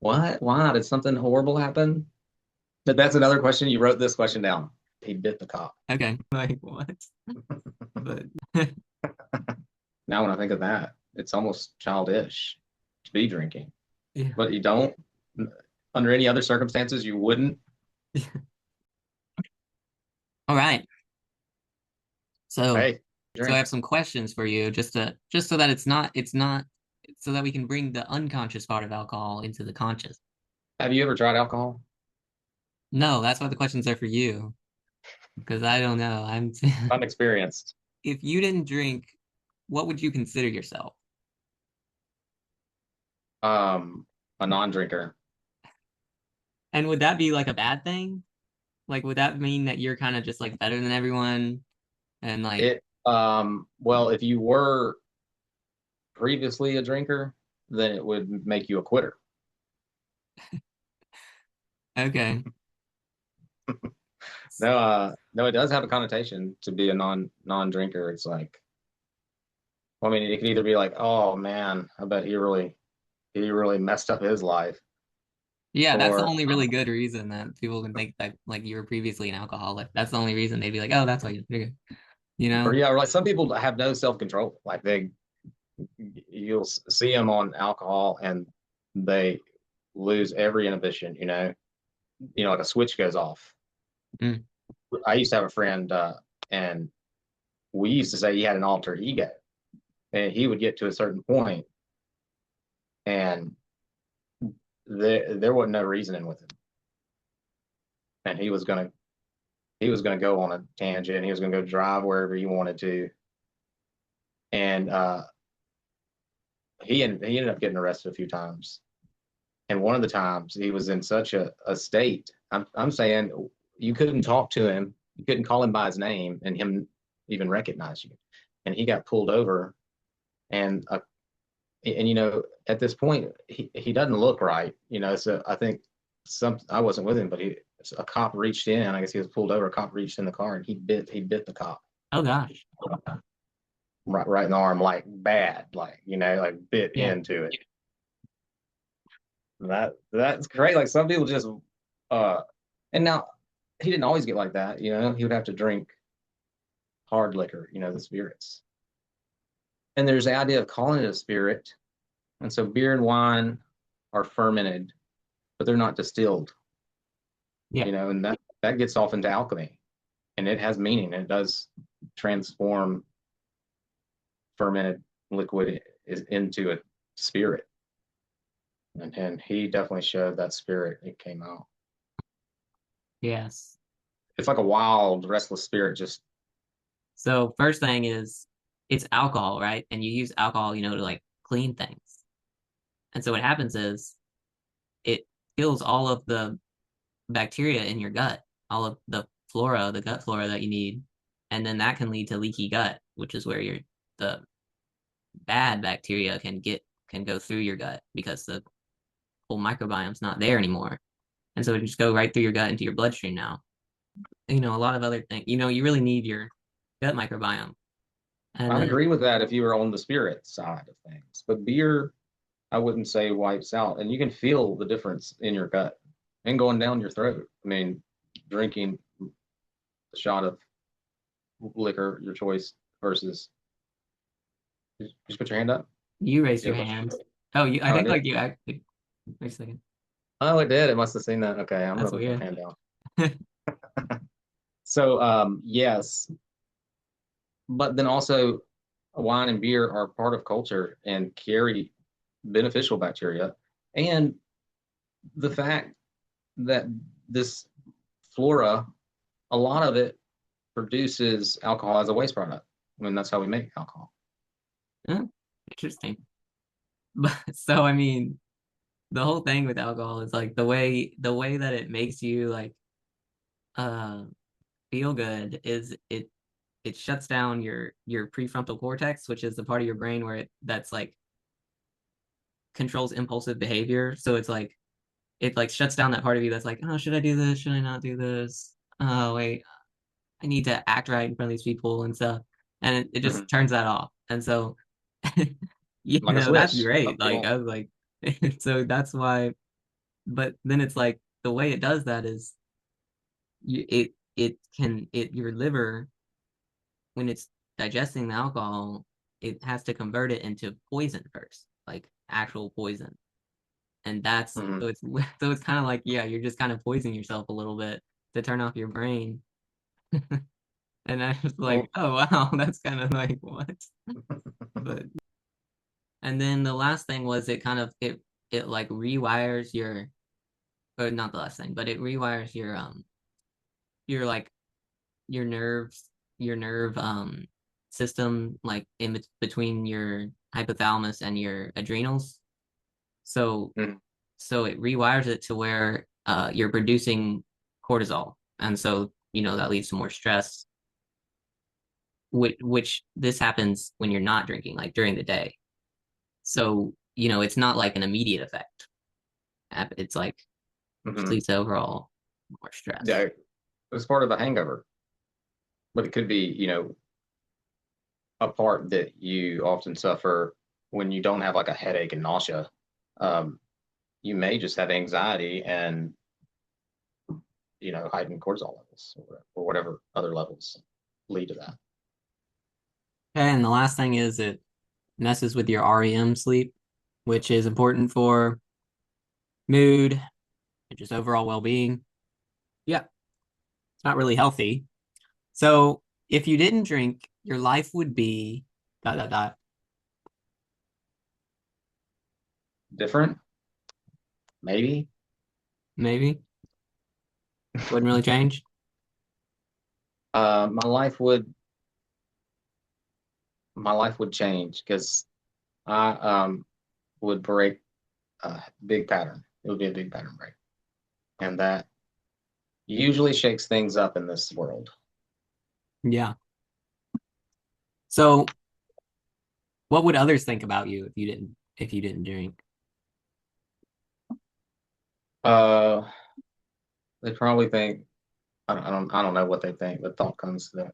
What? Why? Did something horrible happen? But that's another question. You wrote this question down. He bit the cop. Okay, like what? But Now, when I think of that, it's almost childish to be drinking. yeah. But you don't, under any other circumstances, you wouldn't. All right. So Hey, so I drink. have some questions for you just so that it's not so that we can bring the unconscious part of alcohol into the conscious. Have you ever tried alcohol? No, that's why the questions are for you because I don't know. I'm Unexperienced. if you didn't drink, what would you consider yourself? Um, a non-drinker. And would that be like a bad thing? Like, would that mean that you're kind of just like better than everyone? And like, Well, if you were previously a drinker, then it would make you a quitter. okay, No, it does have a connotation to be a non-drinker. It's like, well, I mean, it could either be like, oh man, I bet he really messed up his life, yeah, that's the or only really good reason that people can think that like you were previously an alcoholic. That's the only reason they'd be like, oh, that's why you're drinking, you or know? yeah, or like some people have no self-control. Like you'll see them on alcohol and they lose every inhibition. Like a switch goes off. Mm. I used to have a friend, and we used to say he had an alter ego, and he would get to a certain point, and there wasn't no reasoning with him, and he was gonna go on a tangent. He was gonna go drive wherever he wanted to, and he ended up getting arrested a few times. And one of the times he was in such a state, I'm saying you couldn't talk to him, you couldn't call him by his name, and him even recognize you. And he got pulled over, and at this point he doesn't look right. So I think I wasn't with him, but a cop reached in. I guess he was pulled over. A cop reached in the car and he bit the cop Oh gosh, right in the arm, like bad, like bit yeah, into it. That's great. Like some people just uh and now he didn't always get like that. He would have to drink hard liquor, the spirits. And there's the idea of calling it a spirit. And so beer and wine are fermented, but they're not distilled, yeah, and that gets off into alchemy, and it has meaning. It does transform fermented liquid into a spirit. And he definitely showed that spirit. It came out. yes. It's like a wild, restless spirit. Just So first thing is it's alcohol, right? And you use alcohol, to like clean things. And so what happens is it kills all of the bacteria in your gut, all of the flora, the gut flora that you need. And then that can lead to leaky gut, which is where the bad bacteria can go through your gut because the whole microbiome's not there anymore. And so it just go right through your gut into your bloodstream now. A lot of other things. You really need your gut microbiome. And I'd then agree with that if you were on the spirit side of things. But beer, I wouldn't say wipes out, and you can feel the difference in your gut and going down your throat. I mean, drinking a shot of liquor, your choice, versus just put your hand up. you raised your Yeah. hand. Oh, I Oh, I think did. like you actually wait a second. Oh, it did. It must have seen that. Okay, I'm gonna That's put my weird. hand down. So, yes, but then also, wine and beer are part of culture and carry beneficial bacteria, and the fact that this flora, a lot of it produces alcohol as a waste product. I mean, that's how we make alcohol. Huh? Interesting. But so I mean, the whole thing with alcohol is like the way that it makes you like uh feel good is it shuts down your prefrontal cortex, which is the part of your brain where that's like controls impulsive behavior. So it like shuts down that part of you that's like, oh, should I do this? Should I not do this? Oh wait, I need to act right in front of these people and stuff. And it Mm-hmm. just turns that off. And so Like a that's switch. Some great. Like people. I was like so that's why but then it's like the way it does that is your liver, when it's digesting the alcohol, it has to convert it into poison first, like actual poison. And that's Mhm. so it's so it's kind of like, yeah, you're just kind of poisoning yourself a little bit to turn off your brain. And I was like, Well, oh wow, that's kind of like what? But and then the last thing was it like rewires your, or not the last thing, but it rewires your like your nerves, your nerve system, like between your hypothalamus and your adrenals. So mhm. so it rewires it to where you're producing cortisol, and so that leads to more stress, which this happens when you're not drinking, like during the day. So it's not like an immediate effect. It's like just Mhm. leads to overall more stress. Yeah, it's part of a hangover, but it could be, a part that you often suffer when you don't have like a headache and nausea. Um, you may just have anxiety and heightened cortisol levels or whatever other levels lead to that. Okay, and the last thing is it messes with your REM sleep, which is important for mood and just overall well-being. Yeah, it's not really healthy. So if you didn't drink, your life would be dot dot dot. Different, maybe. Maybe wouldn't really change. My life would change because I would break a big pattern. It would be a big pattern break, and that usually shakes things up in this world. Yeah. So what would others think about you if you didn't drink? Uh, they probably think I don't know what they think. The thought comes that,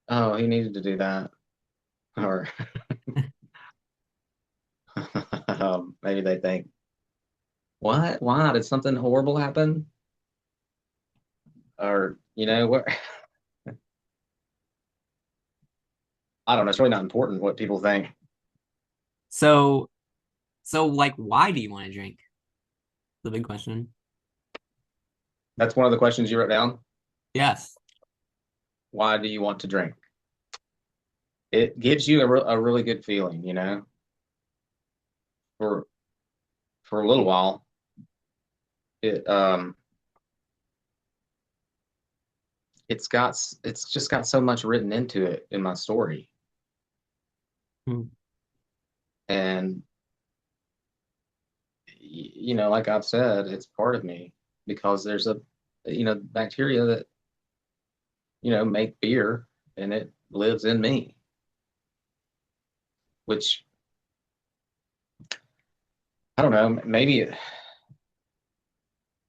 oh, he needed to do that, or maybe they think, what? Why did something horrible happen? Or what? I don't know. It's really not important what people think. So so like why do you want to drink? The big question. That's one of the questions you wrote down. Yes. Why do you want to drink? It gives you a really good feeling, for a little while. It it's just got so much written into it in my story, Hmm. and like I've said, it's part of me because there's a bacteria that make beer, and it lives in me, which I don't know. Maybe I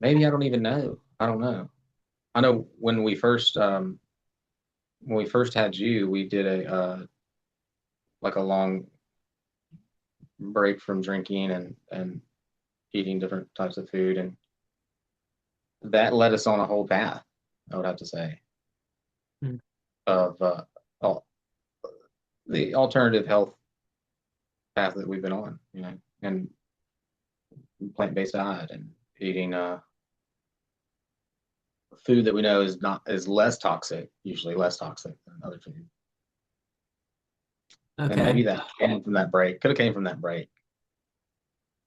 don't even know. I don't know. I know when we first had you, we did a like a long break from drinking and eating different types of food, and that led us on a whole path. I would have to say Hmm. of all, the alternative health path that we've been on, and plant-based diet and eating food that we know is less toxic, usually less toxic than other food. And Okay. maybe that came from that break. Could have came from that break.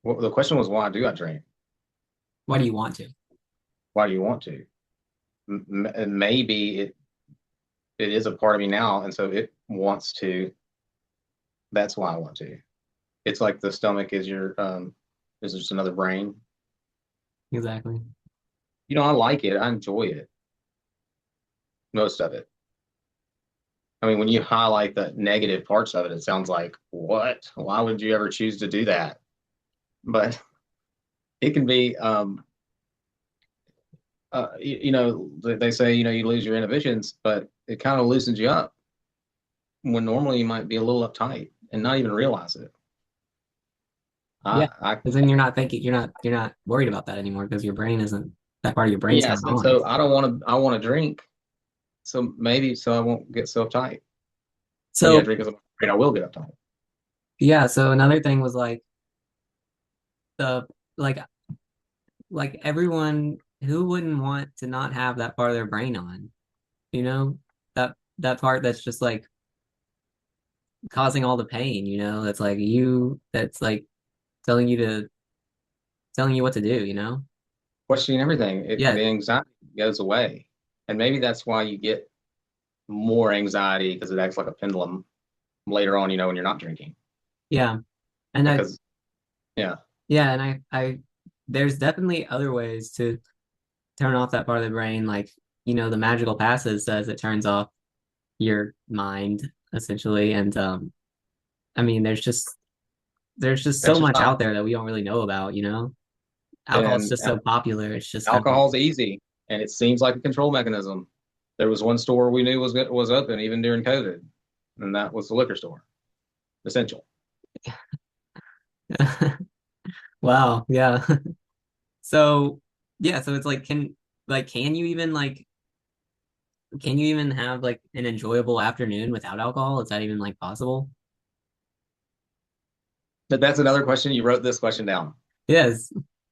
Well, the question was, why do I drink? Why do you want to? Why do you want to? Maybe it is a part of me now, and so it wants to. That's why I want to. It's like the stomach is just another brain. Exactly. I like it. I enjoy it, most of it. I mean, when you highlight the negative parts of it, it sounds like, what? Why would you ever choose to do that? But it can be, they say, you lose your inhibitions, but it kind of loosens you up when normally you might be a little uptight and not even realize it. Yeah, I because then you're not worried about that anymore because your brain isn't that part of your brain's not yes, and on. so I don't want to. I want to drink, so maybe so I won't get so uptight. Maybe I So drink as I'm afraid I will get uptight. yeah, so another thing was like the like everyone who wouldn't want to not have that part of their brain on, you know? That part that's just like causing all the pain, that's like that's like telling you to telling you what to do, Questioning everything, Yeah, the anxiety goes away, and maybe that's why you get more anxiety because it acts like a pendulum later on. When you're not drinking, yeah. And I because yeah, yeah, and I there's definitely other ways to turn off that part of the brain, like, the magical passage says it turns off your mind essentially. And I mean there's just so much exercise out there that we don't really know about, Alcohol's and just so popular. It's just kind of like, alcohol's easy, and it seems like a control mechanism. There was one store we knew was open even during COVID, and that was the liquor store, essential. wow, yeah. So yeah, so it's like can you even have like an enjoyable afternoon without alcohol? Is that even like possible? But that's another question. You wrote this question down. Yes.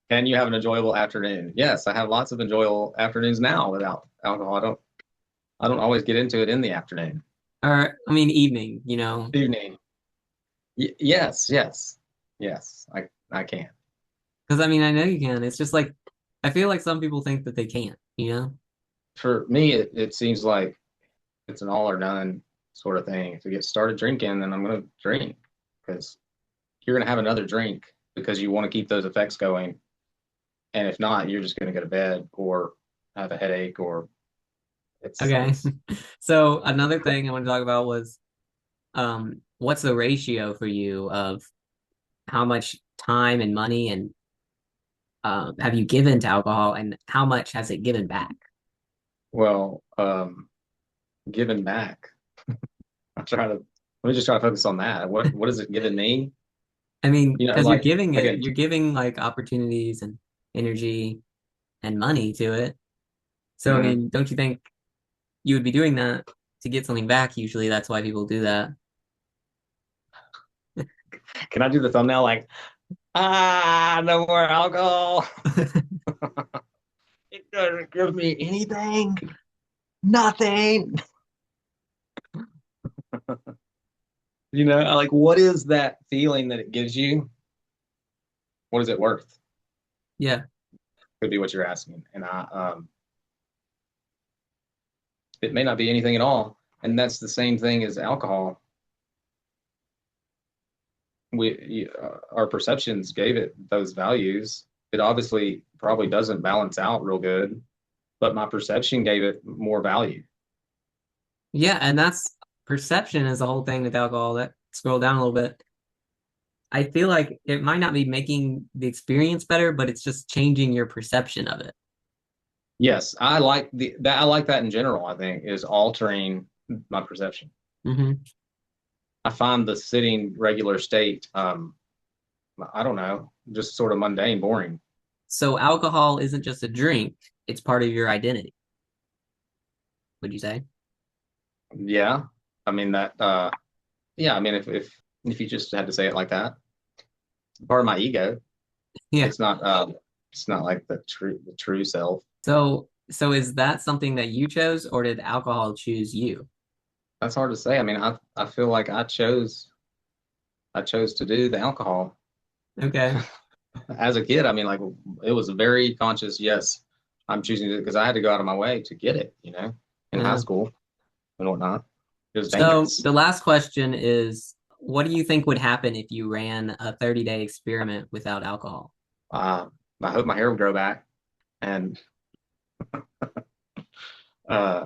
Can you have an enjoyable afternoon? Yes, I have lots of enjoyable afternoons now without alcohol. I don't always get into it in the afternoon. Or I mean evening, Evening. Yes, yes, yes. I can. because I mean I know you can. It's just like I feel like some people think that they can't, For me, it seems like it's an all or none sort of thing. If you get started drinking, then I'm going to drink because you're going to have another drink because you want to keep those effects going. And if not, you're just going to go to bed or have a headache or Okay. it's So another thing I want to talk about was what's the ratio for you of how much time and money and have you given to alcohol and how much has it given back? well, giving back. I try to let me just try to focus on that. What is it giving me? I mean, because you're Like giving it, again, you're giving like opportunities and energy and money to it. So I mhm. mean, don't you think you would be doing that to get something back? Usually that's why people do that. Can I do the thumbnail like no more alcohol? It doesn't give me anything. Nothing. Like what is that feeling that it gives you? What is it worth? Yeah. Could be what you're asking. And it may not be anything at all. And that's the same thing as alcohol. Our perceptions gave it those values. It obviously probably doesn't balance out real good, but my perception gave it more value. Yeah, and that's perception is the whole thing with alcohol. That scroll down a little bit. I feel like it might not be making the experience better, but it's just changing your perception of it. Yes, I like that. I like that in general. I think is altering my perception. Hmm. I find the sitting regular state, I don't know, just sort of mundane, boring. So alcohol isn't just a drink, it's part of your identity, would you say? Yeah, I mean that. Yeah, I mean if you just had to say it like that, part of my ego. Yeah. It's not. It's not like the true self. So is that something that you chose or did alcohol choose you? That's hard to say. I mean, I feel like I chose to do the alcohol Okay. as a kid. I mean, like it was a very conscious. Yes, I'm choosing it because I had to go out of my way to get it. In high Uh, school and whatnot. It was so dangerous. the last question is, what do you think would happen if you ran a 30-day experiment without alcohol? Uh, I hope my hair will grow back, and uh,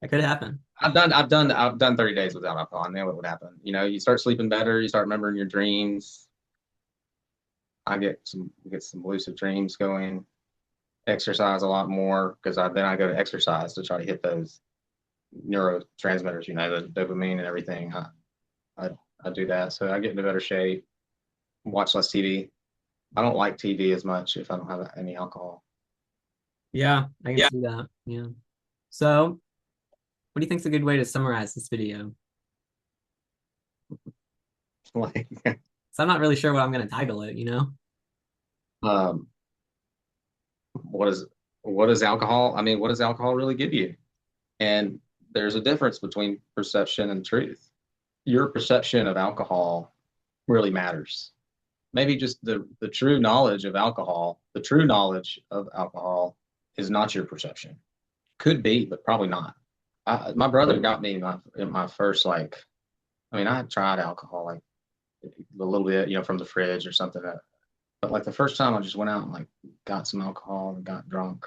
That could happen. I've done 30 days without alcohol. I know what would happen. You start sleeping better. You start remembering your dreams. I get some lucid dreams going. Exercise a lot more because then I go to exercise to try to hit those neurotransmitters. The dopamine and everything. I I do that, so I get into better shape. watch less TV. I don't like TV as much if I don't have any alcohol. Yeah, I can see that. Yeah. So, what do you think's a good way to summarize this video? Like, So I'm not really sure what I'm gonna title it, you know? um, what is what does alcohol? I mean, what does alcohol really give you? And there's a difference between perception and truth. Your perception of alcohol really matters. Maybe just the true knowledge of alcohol, the true knowledge of alcohol is not your perception. Could be, but probably not. My brother got me my first like. I mean, I had tried alcohol like a little bit, from the fridge or something. But like the first time I just went out and like got some alcohol and got drunk.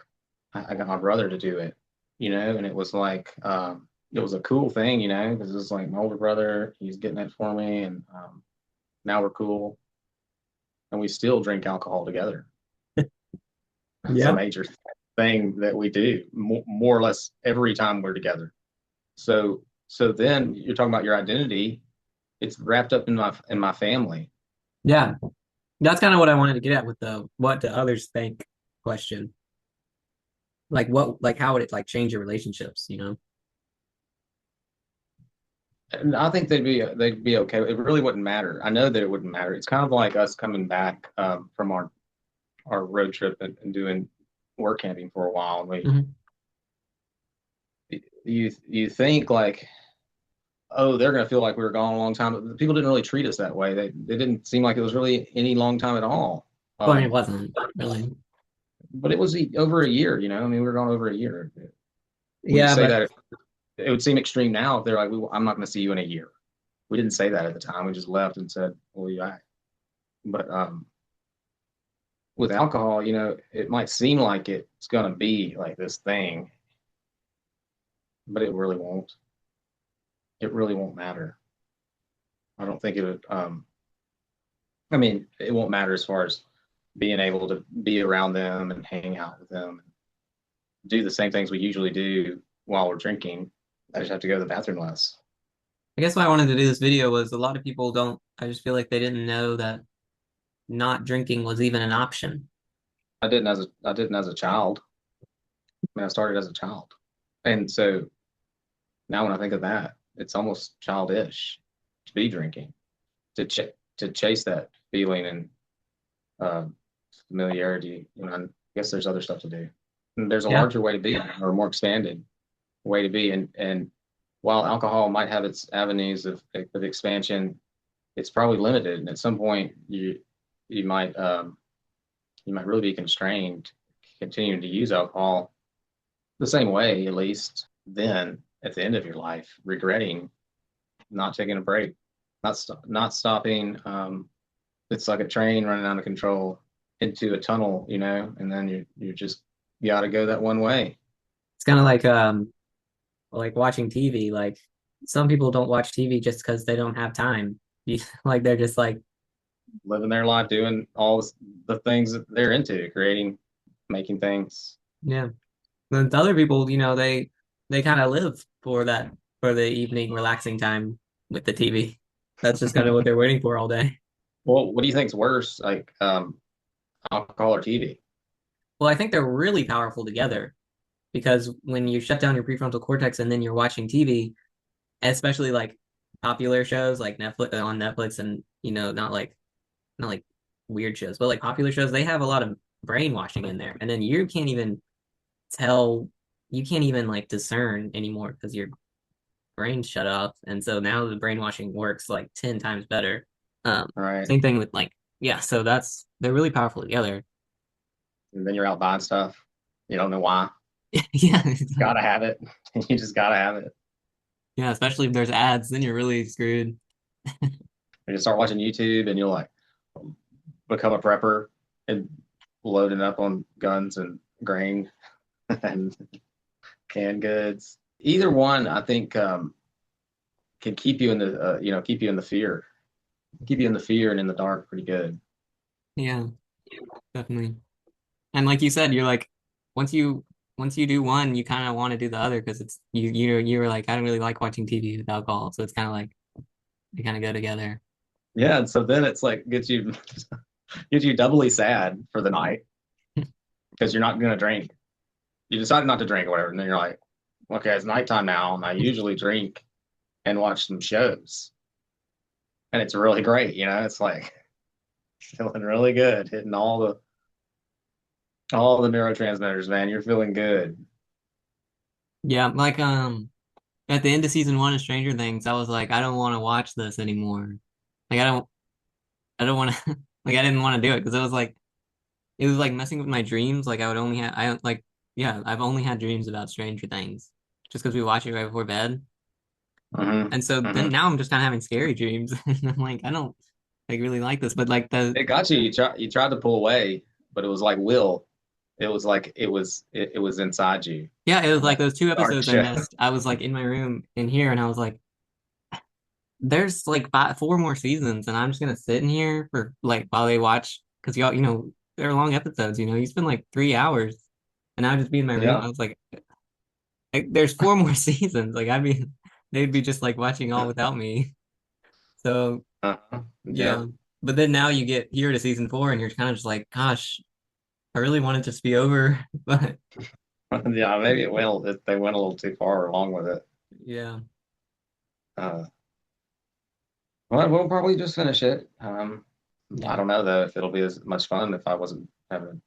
I got my brother to do it, and it was like it was a cool thing, because it's like my older brother, he's getting it for me, and now we're cool, and we still drink alcohol together. It's a Yeah. major thing that we do more or less every time we're together. So then you're talking about your identity. It's wrapped up in my family. Yeah. That's kind of what I wanted to get at with the what do others think question. Like how would it like change your relationships, you know? And I think they'd be okay. It really wouldn't matter. I know that it wouldn't matter. It's kind of like us coming back from our road trip and doing work camping for a while. And Mhm. you think like, oh, they're going to feel like we were gone a long time. But people didn't really treat us that way. They didn't seem like it was really any long time at all. Well, I mean, it wasn't really. But it was over a year. I mean, we were gone over a year. When you Yeah, say but that, it would seem extreme now if they're like, I'm not going to see you in a year. We didn't say that at the time. We just left and said, "Well, you back." But with alcohol, it might seem like it's going to be like this thing, but it really won't. It really won't matter. I don't think it would. I mean, it won't matter as far as being able to be around them and hang out with them, and do the same things we usually do while we're drinking. I just have to go to the bathroom less. I guess why I wanted to do this video was a lot of people don't, I just feel like they didn't know that not drinking was even an option. I didn't as a child. I mean, I started as a child, and so now when I think of that, it's almost childish to be drinking, to chase that feeling and uh, familiarity. I guess there's other stuff to do. And there's a Yeah. larger way to be, or a more expanded way to be. And while alcohol might have its avenues of expansion, it's probably limited. And at some point, you might you might really be constrained continuing to use alcohol the same way, at least then at the end of your life, regretting not taking a break, not stopping. It's like a train running out of control into a tunnel, and then you just got to go that one way. It's kind of like watching TV. Like some people don't watch TV just because they don't have time. Like they're just like, Living their life, doing all the things that they're into, creating, making things. yeah. Then the other people, they kind of live for that for the evening relaxing time with the TV. That's just kind of what they're waiting for all day. Well, what do you think's worse, like alcohol or TV? Well, I think they're really powerful together because when you shut down your prefrontal cortex and then you're watching TV, especially like popular shows like Netflix on Netflix and not like weird shows, but like popular shows, they have a lot of brainwashing in there. And then tell you can't even like discern anymore because your brain's shut off. And so now the brainwashing works like 10 times better. All right. Same thing with like, yeah, so they're really powerful together. And then you're out buying stuff. You don't know why. Yeah. Gotta have it. You just gotta have it. Yeah, especially if there's ads, then you're really screwed. You just start watching YouTube and you'll like become a prepper and loading up on guns and grain and canned goods. Either one, I think, can keep you in the keep you in the fear, keep you in the fear and in the dark pretty good. Yeah, definitely. And like you said, you're like once you once you do one, you kind of want to do the other because it's you were like I don't really like watching TV with alcohol, so it's kind of like they kind of go together. Yeah, and so then it's like gets you doubly sad for the night because you're not gonna drink. You decided not to drink or whatever, and then you're like, okay, it's nighttime now, and I usually drink and watch some shows, and it's really great. It's like feeling really good, hitting all the neurotransmitters, man. You're feeling good. Yeah, like at the end of season one of Stranger Things, I was like, I don't want to watch this anymore. Like I don't want to like I didn't want to do it because it was like messing with my dreams. Like I would only have I like yeah, I've only had dreams about Stranger Things just because we watch it right before bed. Hmm. And so then Hmm. now I'm just kind of having scary dreams. And I'm like, I don't like really like this. But like the It got you. You tried to pull away, but it was like will. It was inside you yeah, it was in like that those two dark episodes I show. missed. I was like in my room in here and I was like, there's like four more seasons and I'm just gonna sit in here for like while they watch because y'all, they're long episodes, you spend like 3 hours and I'd just be in my room. Yeah. I was like, there's four more seasons. Like they'd be just like watching all without me. So Yeah. yeah. But then now you get here to season four and you're kind of just like, gosh, I really want it to just be over. But Yeah. Maybe they went a little too far along with it. yeah. Uh, well, we'll probably just finish it. I Yeah. don't know though if it'll be as much fun if I wasn't having a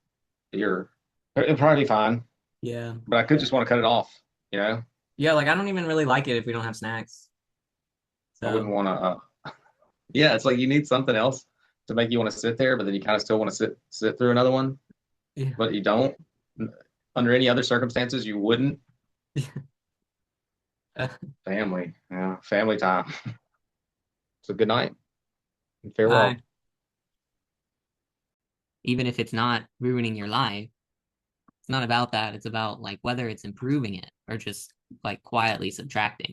beer. It'll probably be fine, Yeah. but I could just want to cut it off. You know, Yeah, like I don't even really like it if we don't have snacks. I wouldn't So want to. Yeah, it's like you need something else to make you want to sit there, but then you kind of still want to sit through another one, yeah. but you don't. Under any other circumstances, you wouldn't. Family, yeah, family time. So good night and farewell. Bye. Even if it's not ruining your life, it's not about that. It's about like whether it's improving it or just like quietly subtracting.